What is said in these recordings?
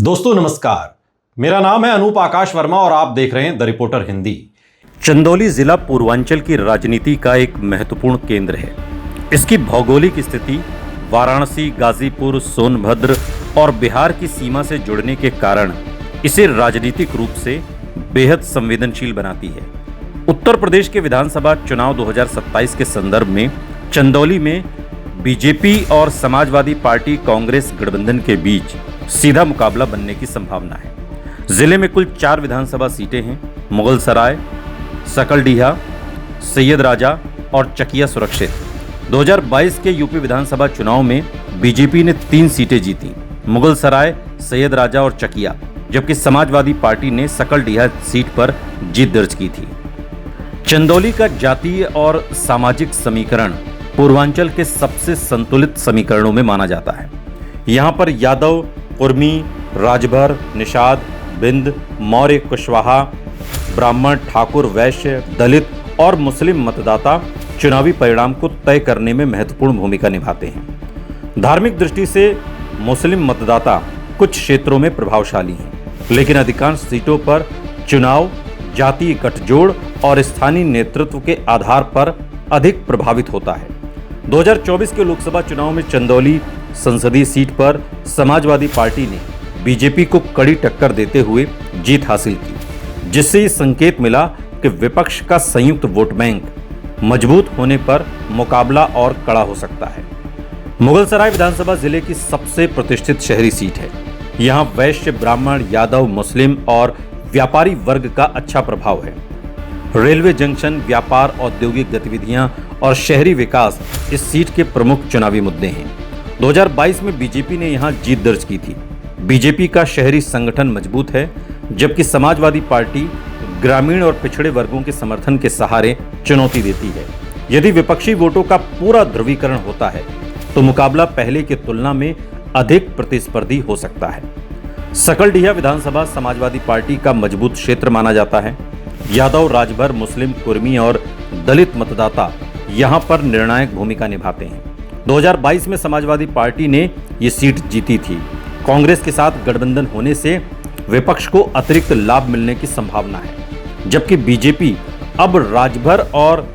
दोस्तों नमस्कार, मेरा नाम है अनूप आकाश वर्मा और आप देख रहे हैं द रिपोर्टर हिंदी। चंदौली जिला पूर्वांचल की राजनीति का एक महत्वपूर्ण केंद्र है। इसकी भौगोलिक स्थिति वाराणसी, गाजीपुर, सोनभद्र और बिहार की सीमा से जुड़ने के कारण इसे राजनीतिक रूप से बेहद संवेदनशील बनाती है। उत्तर प्रदेश के विधानसभा चुनाव 2027 के संदर्भ में चंदौली में बीजेपी और समाजवादी पार्टी कांग्रेस गठबंधन के बीच सीधा मुकाबला बनने की संभावना है। जिले में कुल 4 विधानसभा सीटें हैं। मुगलसराय, सकलडीहा, सैयद राजा और चकिया सुरक्षित। 2022 के यूपी विधानसभा चुनाव में बीजेपी ने 3 सीटें जीती, मुगलसराय, सैयद राजा और चकिया, जबकि समाजवादी पार्टी ने सकलडीहा सीट पर जीत दर्ज की थी। चंदौली का जातीय और सामाजिक समीकरण पूर्वांचल के सबसे संतुलित समीकरणों में माना जाता है। यहाँ पर यादव, कुर्मी, राजभर, निषाद, बिंद, मौर्य, कुशवाहा, ब्राह्मण, ठाकुर, वैश्य, दलित और मुस्लिम मतदाता चुनावी परिणाम को तय करने में महत्वपूर्ण भूमिका निभाते हैं। धार्मिक दृष्टि से मुस्लिम मतदाता कुछ क्षेत्रों में प्रभावशाली हैं, लेकिन अधिकांश सीटों पर चुनाव जातीय गठजोड़ और स्थानीय नेतृत्व के आधार पर अधिक प्रभावित होता है। 2024 के लोकसभा चुनाव में चंदौली संसदीय सीट पर समाजवादी पार्टी ने बीजेपी को कड़ी टक्कर देते हुए जीत हासिल की, जिससे ये संकेत मिला कि विपक्ष का संयुक्त वोट बैंक मजबूत होने पर मुकाबला और कड़ा हो सकता है। मुगलसराय विधानसभा जिले की सबसे प्रतिष्ठित शहरी सीट है। यहाँ वैश्य, ब्राह्मण, यादव, मुस्लिम और व्यापारी वर्ग का अच्छा प्रभाव है। रेलवे जंक्शन, व्यापार, औद्योगिक गतिविधियां और शहरी विकास इस सीट के प्रमुख चुनावी मुद्दे हैं। 2022 में बीजेपी ने यहां जीत दर्ज की थी। बीजेपी का शहरी संगठन मजबूत है, जबकि समाजवादी पार्टी ग्रामीण और पिछड़े वर्गों के समर्थन के सहारे चुनौती देती है। यदि विपक्षी वोटों का पूरा ध्रुवीकरण होता है तो मुकाबला पहले की तुलना में अधिक प्रतिस्पर्धी हो सकता है। सकलडीहा विधानसभा समाजवादी पार्टी का मजबूत क्षेत्र माना जाता है। यादव, राजभर, मुस्लिम, कुर्मी और दलित मतदाता यहां पर निर्णायक भूमिका निभाते हैं। 2022 में समाजवादी पार्टी ने ये सीट जीती थी। कांग्रेस के साथ गठबंधन होने से विपक्ष को अतिरिक्त लाभ मिलने की संभावना है, जबकि बीजेपी अब राजभर और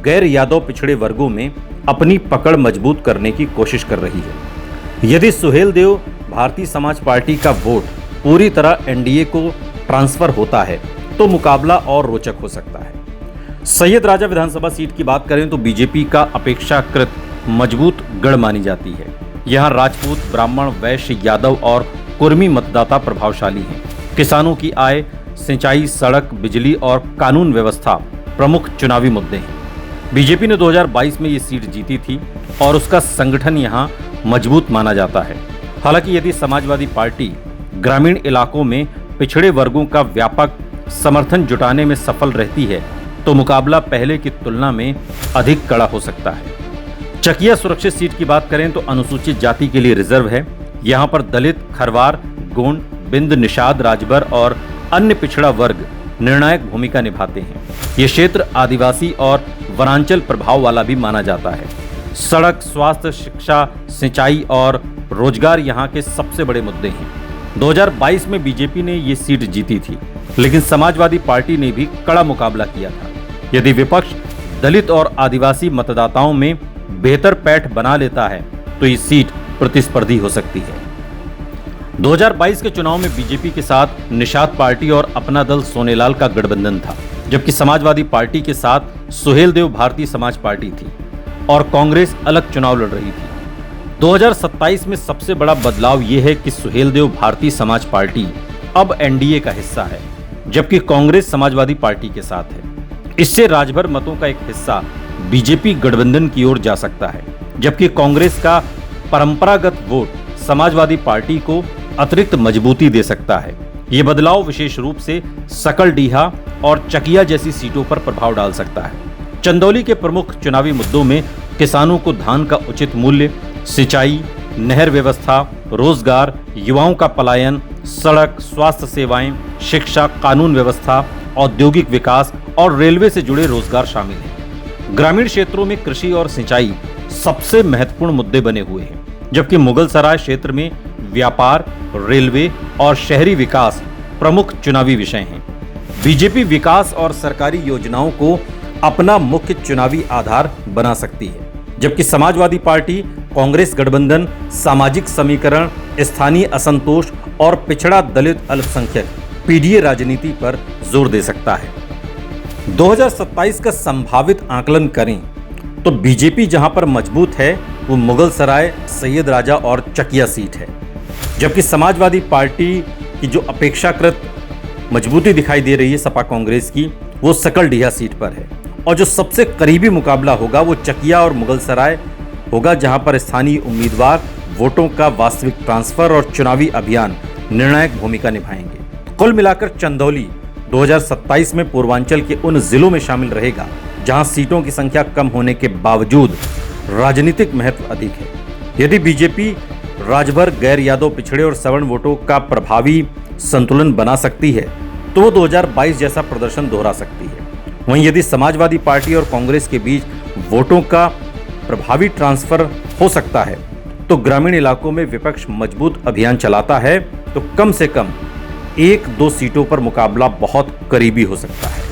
गैर यादव पिछड़े वर्गों में अपनी पकड़ मजबूत करने की कोशिश कर रही है। यदि सुहेलदेव भारतीय समाज पार्टी का वोट पूरी तरह एनडीए को ट्रांसफर होता है तो मुकाबला और रोचक हो सकता है। सैयद राजा विधानसभा सीट की बात करें तो बीजेपी का अपेक्षाकृत मजबूत गढ़ मानी जाती है। यहाँ राजपूत, ब्राह्मण, वैश्य, यादव और कुर्मी मतदाता प्रभावशाली हैं। किसानों की आय, सिंचाई, सड़क, बिजली और कानून व्यवस्था प्रमुख चुनावी मुद्दे हैं। बीजेपी ने 2022 में ये सीट जीती थी और उसका संगठन यहाँ मजबूत माना जाता है। हालांकि यदि समाजवादी पार्टी ग्रामीण इलाकों में पिछड़े वर्गों का व्यापक समर्थन जुटाने में सफल रहती है तो मुकाबला पहले की तुलना में अधिक कड़ा हो सकता है। चकिया सुरक्षित सीट की बात करें तो अनुसूचित जाति के लिए रिजर्व है। यहाँ पर दलित, खरवार, गोंड, बिंद, निषाद, राजभर और अन्य पिछड़ा वर्ग निर्णायक भूमिका निभाते हैं। ये क्षेत्र आदिवासी और वनांचल प्रभाव वाला भी माना जाता है। सड़क, स्वास्थ्य, शिक्षा, सिंचाई और रोजगार यहाँ के सबसे बड़े मुद्दे हैं। 2022 में बीजेपी ने ये सीट जीती थी, लेकिन समाजवादी पार्टी ने भी कड़ा मुकाबला किया था। यदि विपक्ष दलित और आदिवासी मतदाताओं में बेहतर पैठ बना लेता है तो ये सीट प्रतिस्पर्धी हो सकती है। 2022 के चुनाव में बीजेपी के साथ निषाद पार्टी और अपना दल सोनेलाल का गठबंधन था, जबकि समाजवादी पार्टी के साथ सुहेलदेव भारतीय समाज पार्टी थी और कांग्रेस अलग चुनाव लड़ रही थी। 2027 में सबसे बड़ा बदलाव यह है कि सुहेलदेव भारतीय समाज पार्टी अब एनडीए का हिस्सा है, जबकि कांग्रेस समाजवादी पार्टी के साथ है। इससे राजभर मतों का एक हिस्सा बीजेपी गठबंधन की ओर जा सकता है, जबकि कांग्रेस का परंपरागत वोट समाजवादी पार्टी को अतिरिक्त मजबूती दे सकता है। ये बदलाव विशेष रूप से सकलडीहा और चकिया जैसी सीटों पर प्रभाव डाल सकता है। चंदौली के प्रमुख चुनावी मुद्दों में किसानों को धान का उचित मूल्य, सिंचाई, नहर व्यवस्था, रोजगार, युवाओं का पलायन, सड़क, स्वास्थ्य सेवाएं, शिक्षा, कानून व्यवस्था, औद्योगिक विकास और रेलवे से जुड़े रोजगार शामिल हैं। ग्रामीण क्षेत्रों में कृषि और सिंचाई सबसे महत्वपूर्ण मुद्दे बने हुए हैं, जबकि मुगलसराय क्षेत्र में व्यापार, रेलवे और शहरी विकास प्रमुख चुनावी विषय हैं। बीजेपी विकास और सरकारी योजनाओं को अपना मुख्य चुनावी आधार बना सकती है, जबकि समाजवादी पार्टी, कांग्रेस गठबंधन सामाजिक समीकरण, स्थानीय असंतोष और पिछड़ा दलित अल्पसंख्यक पीडीए राजनीति पर जोर दे सकता है। 2027 का संभावित आकलन करें तो बीजेपी जहां पर मजबूत है वो मुगल सराय, सैयद राजा और चकिया सीट है, जबकि समाजवादी पार्टी की जो अपेक्षाकृत मजबूती दिखाई दे रही है सपा कांग्रेस की, वो सकलडीहा सीट पर है। और जो सबसे करीबी मुकाबला होगा वो चकिया और मुगल सराय होगा, जहां पर स्थानीय उम्मीदवार वोटों का वास्तविक ट्रांसफर और चुनावी अभियान निर्णायक भूमिका निभाएंगे। कुल मिलाकर चंदौली 2027 में पूर्वांचल के उन जिलों में शामिल रहेगा जहां सीटों की संख्या कम होने के बावजूद राजनीतिक महत्व अधिक है। यदि बीजेपी राजभर गैर यादव, पिछड़े और सवर्ण वोटों का प्रभावी संतुलन बना सकती है तो वो 2022 जैसा प्रदर्शन दोहरा सकती है। वहीं यदि समाजवादी पार्टी और कांग्रेस के बीच वोटों का प्रभावी ट्रांसफर हो सकता है तो ग्रामीण इलाकों में विपक्ष मजबूत अभियान चलाता है तो कम से कम 1-2 सीटों पर मुकाबला बहुत करीबी हो सकता है।